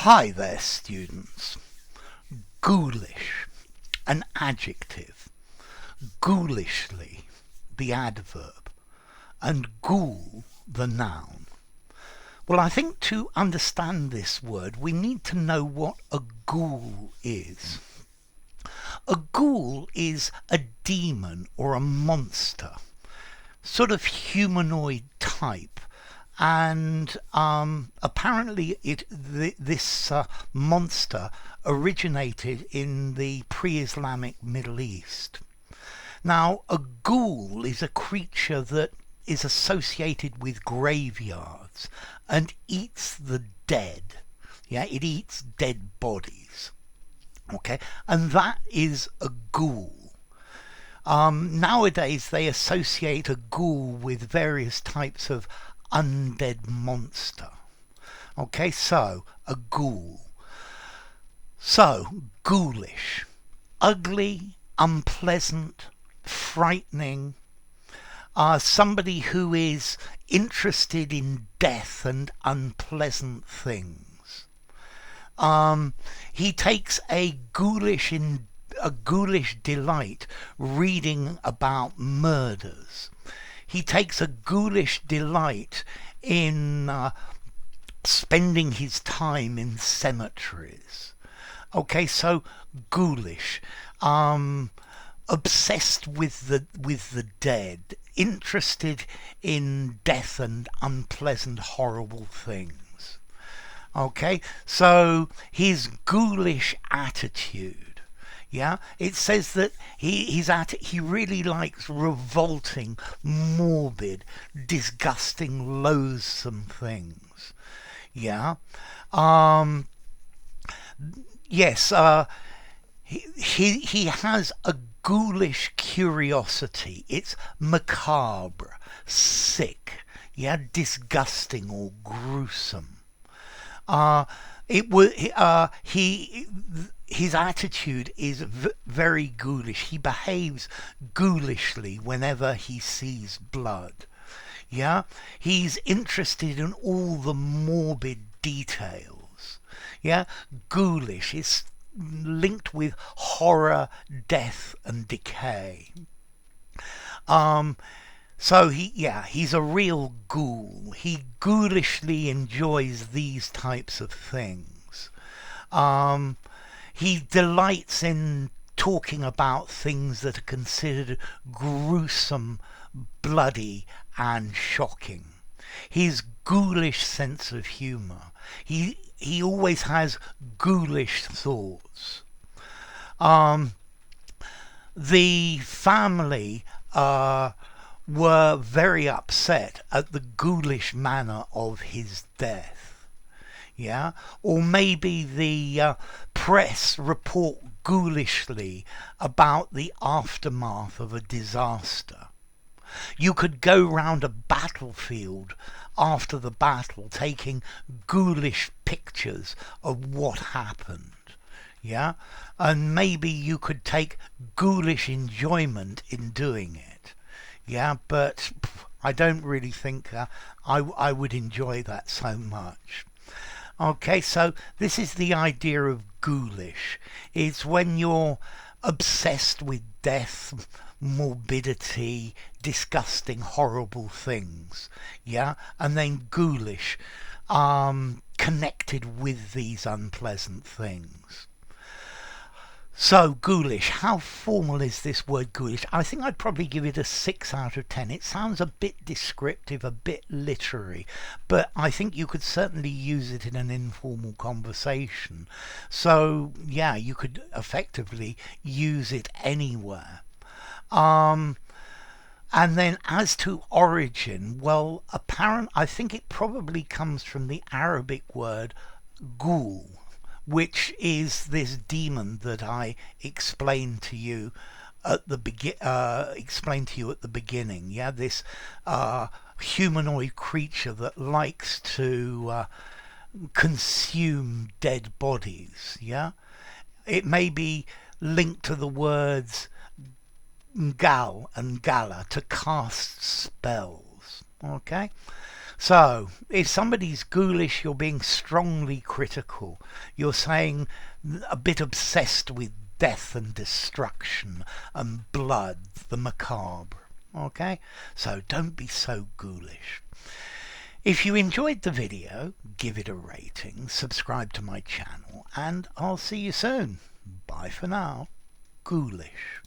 Hi there, students. Ghoulish, an adjective. Ghoulishly, the adverb. And ghoul, the noun. Well, I think to understand this word, we need to know what a ghoul is. A ghoul is a demon or a monster, sort of humanoid type. And apparently this monster originated in the pre-Islamic Middle East. Now, a ghoul is a creature that is associated with graveyards and eats the dead. Yeah, it eats dead bodies. Okay, and that is a ghoul. Nowadays, they associate a ghoul with various types of undead monster. Okay, so a ghoul. So, ghoulish. Ugly, unpleasant, frightening. Somebody who is interested in death and unpleasant things. He takes a ghoulish delight reading about murders. He takes a ghoulish delight in spending his time in cemeteries. Okay, so ghoulish, obsessed with the dead, interested in death and unpleasant, horrible things. Okay, so his ghoulish attitude. Yeah, it says that he really likes revolting, morbid, disgusting, loathsome things. Yeah. Yes. He has a ghoulish curiosity. It's macabre, sick. Yeah, disgusting or gruesome. It was his attitude is very ghoulish. He behaves ghoulishly whenever he sees blood. Yeah, he's interested in all the morbid details. Yeah, ghoulish is linked with horror, death, and decay. So he's a real ghoul. He ghoulishly enjoys these types of things. He delights in talking about things that are considered gruesome, bloody, and shocking. His ghoulish sense of humour. He always has ghoulish thoughts. The family were very upset at the ghoulish manner of his death. Yeah, or maybe the press report ghoulishly about the aftermath of a disaster. You could go round a battlefield after the battle taking ghoulish pictures of what happened. Yeah, and maybe you could take ghoulish enjoyment in doing it. Yeah, but I don't really think I would enjoy that so much. Okay, so this is the idea of ghoulish. It's when you're obsessed with death, morbidity, disgusting, horrible things. Yeah, and then ghoulish, connected with these unpleasant things. So, ghoulish, how formal is this word ghoulish? I think I'd probably give it a 6 out of 10. It sounds a bit descriptive, a bit literary, but I think you could certainly use it in an informal conversation. So, yeah, you could effectively use it anywhere. And then as to origin, well, I think it probably comes from the Arabic word ghoul, which is this demon that I explained to you at the beginning. Yeah, this humanoid creature that likes to consume dead bodies. Yeah, it may be linked to the words gal and gala, to cast spells. Okay, So, if somebody's ghoulish, you're being strongly critical. You're saying a bit obsessed with death and destruction and blood, the macabre. Okay? So don't be so ghoulish. If you enjoyed the video, give it a rating, subscribe to my channel, and I'll see you soon. Bye for now. Ghoulish.